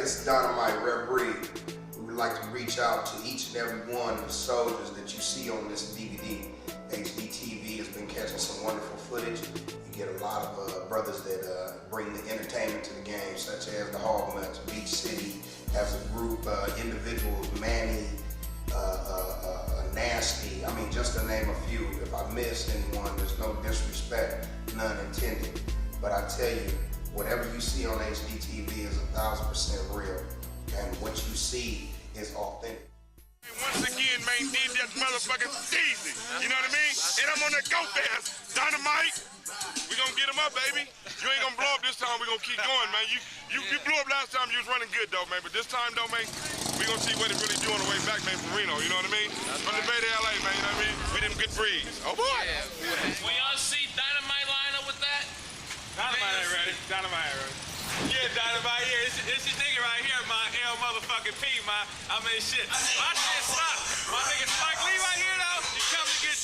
this is Dynamite Rare Breed. We would like to reach out to each and every one of the soldiers that you see on this DVD. HD TV has been catching some wonderful footage. You get a lot of brothers that bring the entertainment to the game, such as the Hog Nuts, Beach City, as a group, individuals, Manny, Nasty, I mean, just to name a few. If I missed anyone, there's no disrespect, none intended. But I tell you, whatever you see on HD TV is 1000% real, and what you see is authentic. Once again, man, did that motherfucking easy. You know what I mean? And I'm on that go fast. Dynamite. We gonna get him up, baby. You ain't gonna blow up this time. We gonna keep going, man. You blew up last time. You was running good, though, man. But this time, though, man, we gonna see what it really do on the way back, man, from Reno. You know what I mean? From the Bay to LA, man. You know what I mean? We them good breeds. Oh boy. Will y'all see Dynamite line up with that? Dynamite ain't ready. Dynamite ain't ready. Yeah, Dynamite, yeah, it's your nigga right here, my L motherfucking P, I mean, shit. My shit sucks. My nigga Spike Lee right here, though, you come to get,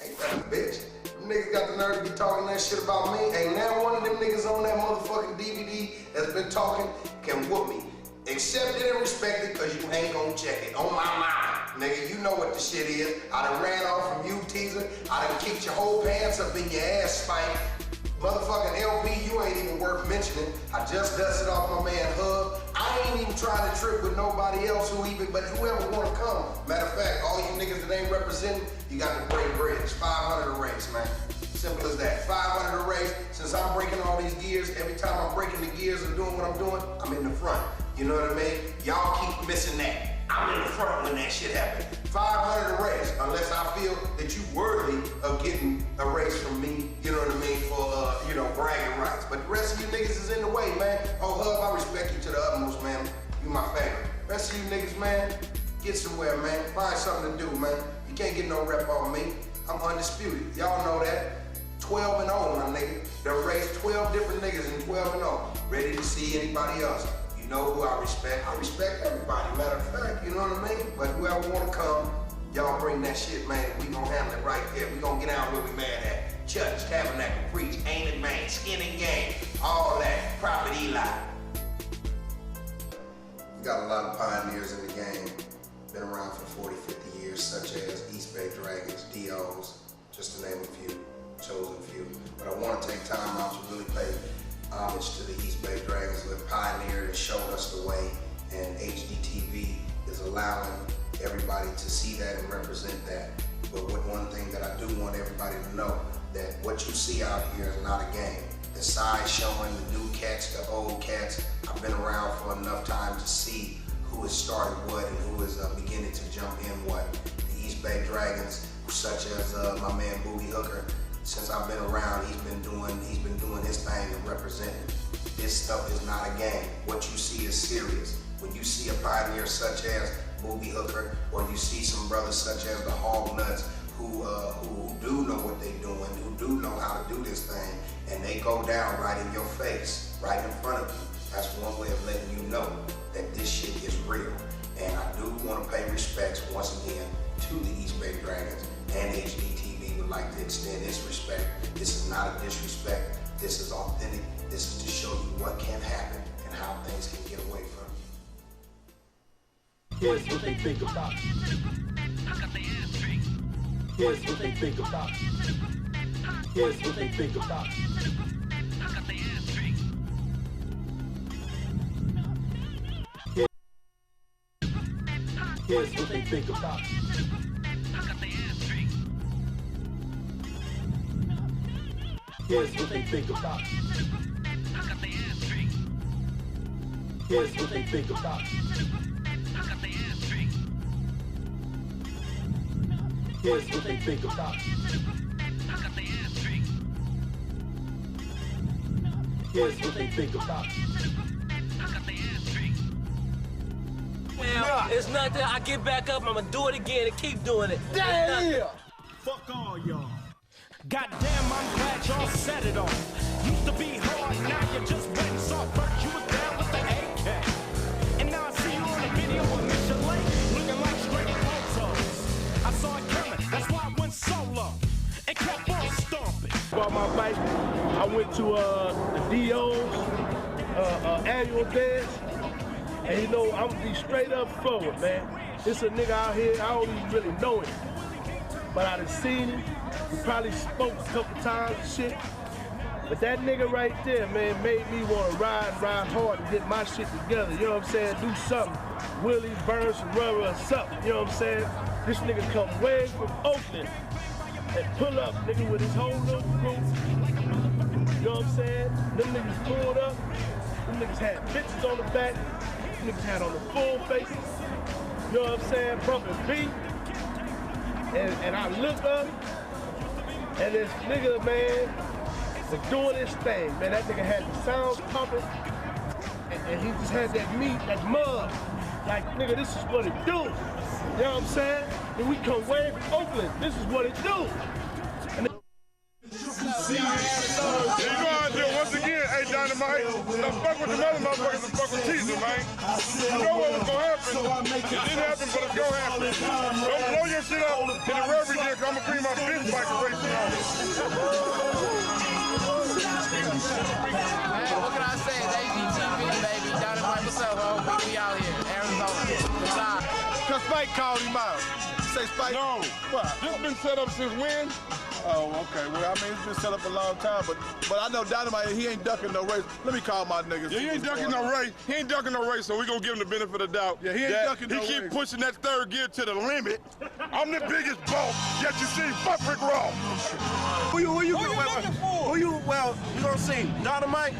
Ain't that a bitch? Them niggas got the nerve to be talking that shit about me. Ain't now one of them niggas on that motherfucking DVD that's been talking can whoop me. Accept it and respect it, cause you ain't gonna check it. On my mind. Nigga, you know what the shit is. I done ran off from you, teaser. I done kicked your whole pants up in your ass, Spike. Motherfucking LP, you ain't even worth mentioning. I just dusted off my man Hub. I ain't even trying to trip with nobody else but whoever wanna come. Matter of fact, all you niggas that ain't representing, you got to break bread. It's 500 a race, man. Simple as that. 500 a race. Since I'm breaking all these gears, every time I'm breaking the gears and doing what I'm doing, I'm in the front. You know what I mean? Y'all keep missing that. I'm in the front when that shit happens. 500 a race, unless I feel that you worthy of getting a race from me, you know what I mean, for, bragging rights. But the rest of you niggas is in the way, man. Oh, Hub, I respect you to the utmost, man. You my favorite. Rest of you niggas, man, get somewhere, man. Find something to do, man. You can't get no rep on me. I'm undisputed. Y'all know that. 12 and 0, my nigga. Done raised 12 different niggas in 12 and 0. Ready to see anybody else. You know who I respect. I respect everybody, matter of fact, you know what I mean? But whoever wanna come, y'all bring that shit, man. We gonna handle it right there. We gonna get out where we mad at. Church, tabernacle, preach, ain't it, man? Skin and game, all that. Prophet Eli. We got a lot of pioneers in the game. Been around for 40, 50 years, such as East Bay Dragons, DOs, just to name a few, chosen few. But I want to take time out to really pay homage to the East Bay Dragons who have pioneered and showed us the way, and HDTV is allowing everybody to see that and represent that. But one thing that I do want everybody to know, that what you see out here is not a game. The size showing, the new cats, the old cats, I've been around for enough time to see who has started what and who is beginning to jump in what. The East Bay Dragons, such as my man Booty Hooker, since I've been around, he's been doing his thing and representing. This stuff is not a game. What you see is serious. When you see a pioneer such as Booty Hooker, or you see some brothers such as the Hog Nuts who do know what they're doing, who do know how to do this thing, and they go down right in your face, right in front of you. That's one way of letting you know that this shit is real. And I do want to pay respects once again to the East Bay Dragons, and HDTV would like to extend its respect. This is not a disrespect. This is authentic. This is to show you what can happen and how things can get away from you. Here's what they think about. Here's what they think about. Here's what they think about. Here's what they think about. Here's what they think about. Here's what they think about. Here's what they think about. Here's what they think about. Well, it's nothing. I get back up, I'ma do it again and keep doing it. Damn! Fuck all y'all. Goddamn, I'm glad y'all set it off. Used to be hard, now you just wet and soft. First you was down with the AK. And now I see you on a video with Michelet, looking like straight photos. I saw it coming, that's why I went solo and kept on stomping. About my bike, I went to the DO's annual dance, and you know, I'm gonna be straight up forward, man. This a nigga out here, I don't even really know him, but I done seen him. We probably spoke a couple times and shit. But that nigga right there, man, made me want to ride hard and get my shit together. You know what I'm saying? Do something. Willie, burn some rubber or something. You know what I'm saying? This nigga come way from Oakland and pull up, nigga, with his whole little crew. You know what I'm saying? Them niggas pulled up. Them niggas had bitches on the back. Them niggas had on the full faces. You know what I'm saying? Bumping beat. And I look up, and this nigga, man, was doing his thing, man. That nigga had the sounds pumping, and he just had that meat, that mud. Like, nigga, this is what it do. You know what I'm saying? And we come way from Oakland. This is what it do. And You know how I do it. Once again, hey, Dynamite, don't fuck with the other motherfuckers and fuck with Teaser, man. You know what was gonna happen. It didn't happen, but it's gonna happen. Don't blow your shit up in the rubber jig, I'm gonna bring my fist bike racing on it. Man, what can I say? It's AGTV, baby. Dynamite, what's up, homie? We out here, Arizona. Cause Spike called him out. Say Spike. No. What? This been set up since when? Oh, okay. Well, I mean, it's been set up a long time, but I know Dynamite, he ain't ducking no race. Let me call my niggas. Yeah, he ain't ducking no race. He ain't ducking no race, so we gonna give him the benefit of the doubt. Yeah, he ain't ducking no race. He keep pushing that third gear to the limit. I'm the biggest boss yet you see. Fuck Rick Ross. Who you looking for? Well, you gonna see Dynamite?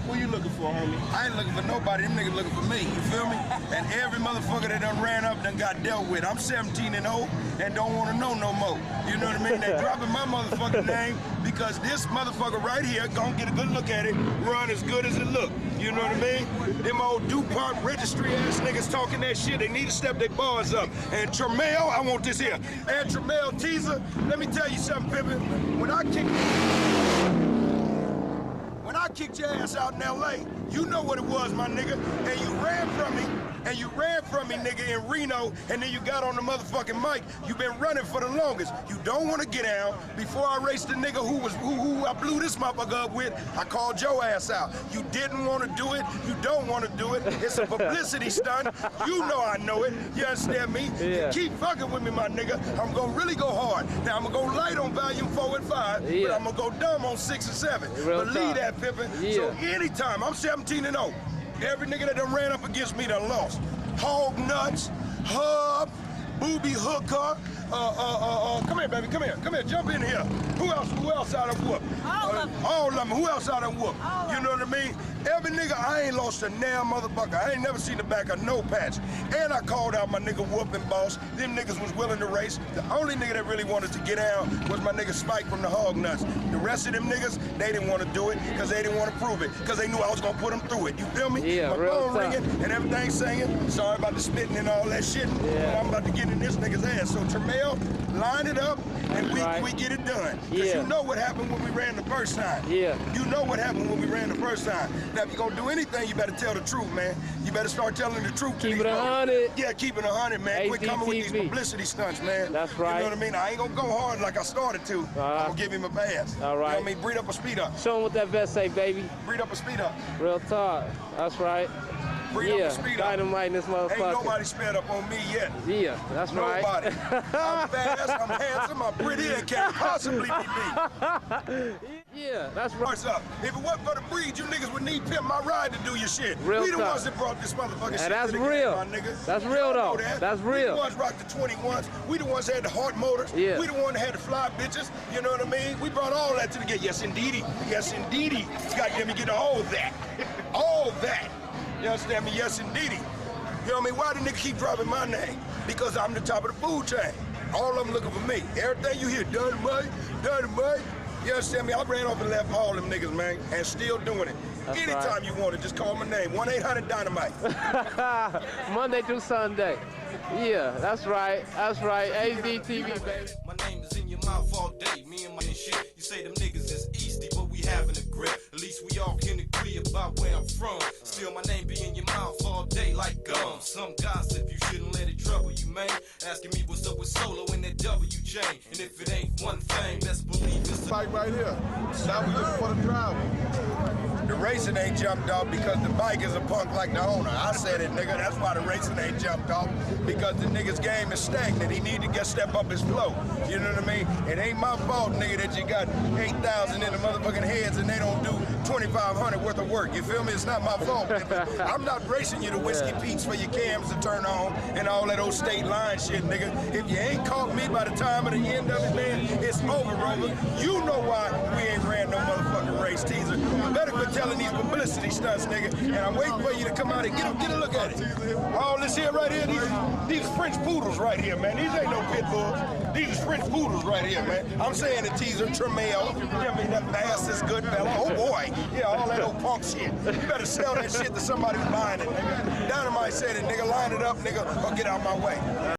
Who you looking for, homie? I ain't looking for nobody. Them niggas looking for me. You feel me? And every motherfucker that done ran up done got dealt with. I'm 17 and 0 and don't want to know no more. You know what I mean? They dropping my motherfucking name because this motherfucker right here gonna get a good look at it, run as good as it look. You know what I mean? Them old DuPont registry ass niggas talking that shit. They need to step their bars up. And Tremel, I want this here. And Tremel Teaser, let me tell you something, Pippin. When I kicked your ass out in L.A., you know what it was, my nigga. And you ran from me, nigga, in Reno, and then you got on the motherfucking mic. You been running for the longest. You don't want to get down. Before I raced the nigga who I blew this motherfucker up with, I called your ass out. You didn't want to do it. You don't want to do it. It's a publicity stunt. You know I know it. You understand me? Yeah. You keep fucking with me, my nigga. I'm going to really go hard. Now, I'm going to go light on volume 4 and 5, Yeah. but I'm going to go dumb on 6 and 7. Real Believe talk. that, Pippin. Yeah. So anytime, I'm 17 and 0. Every nigga that done ran up against me done lost. Hog nuts, hub, booby hooker. Come here, baby, come here, jump in here. Who else I done whoop? All of them. Who else I done whoop? You know what I mean? Every nigga, I ain't lost a damn motherfucker. I ain't never seen the back of no patch. And I called out my nigga whooping boss. Them niggas was willing to race. The only nigga that really wanted to get out was my nigga Spike from the Hog Nuts. The rest of them niggas, they didn't want to do it because they didn't want to prove it because they knew I was going to put them through it. You feel me? Yeah, my real phone tough. ringing and everything singing. Sorry about the spitting and all that shit. Yeah. I'm about to get in this nigga's ass. So Tremel, line it up and we get it done. Because Yeah. you know what happened when we ran the first time. Yeah. You know what happened when we ran the first time. Now, if you're going to do anything, you better tell the truth, man. You better start telling the truth to Keep these it 100. folks. Yeah, keep it 100, man. Quit coming with these AGTV. publicity stunts, man. That's You right. know what I mean? I ain't going to go hard like I started to. I'm going to give him a pass. All right. You know what I mean? Breed up or speed up. Show them what that vest say, baby. Breed up or speed up. Real talk. That's right. Breed up Yeah, or speed up. Dynamite in this motherfucker. Ain't nobody sped up on me yet. Yeah, that's right. Nobody. I'm fast, I'm handsome, I'm pretty, and can't possibly be me. Yeah, that's right. What's up? If it wasn't for the breed, you niggas would need Pimp My Ride to do your shit. Real we the talk. ones that brought this motherfucking shit that's to the real. game, my nigga. That's You real, don't know though. that. That's We real. the ones rocked the 21s. We the ones that had the heart motors. Yeah. We the ones that had the fly bitches. You know what I mean? We brought all that to the game. Yes, indeedy. Yes, indeedy. Goddamn me, get all that. All that. You understand me? Yes, indeedy. You know what I mean? Why the nigga keep dropping my name? Because I'm the top of the food chain. All of them looking for me. Everything you hear, Dynamite, Dynamite. You understand me? I ran off and left all them niggas, man, and still doing it. That's Anytime right. you want it, just call my name, 1-800-DYNAMITE. Monday through Sunday. Yeah, that's right. That's right. AZTV, baby. My name is in your mouth all day. Me and my shit. You say them niggas is easty, but we having a grip. At least we all can agree about where I'm from. Still, my name be in your mouth all day like gum. Some gossip, you shouldn't let it trouble you, man. asking me what's up with Solo in that W chain. And if it ain't one thing, let's believe it's Bike right here. Now we looking for the driver. The racing ain't jumped off because the bike is a punk like the owner. I said it, nigga. That's why the racing ain't jumped off, because the nigga's game is stagnant. He need to step up his flow. You know what I mean? It ain't my fault, nigga, that you got 8,000 in the motherfucking heads and they don't do 2,500 worth of work. You feel me? It's not my fault. I'm not racing you to Whiskey Peaks for your cams to turn on and all that old state line shit, nigga. If you ain't caught me by the time of the end of it, man, it's over, Rover. You know why we ain't ran no motherfucking race, teaser. You better quit telling these publicity stunts, nigga. And I'm waiting for you to come out and get a look at it. All this here right here, these French poodles right here, man. These ain't no pit bulls. These is French poodles right here, man. I'm saying the teaser, Tremel, I mean, that fastest good fella. Oh boy. Yeah, all that old punk shit. You better sell that shit to somebody who's buying it, nigga. Dynamite said it, nigga. Line it up, nigga, or get out my way.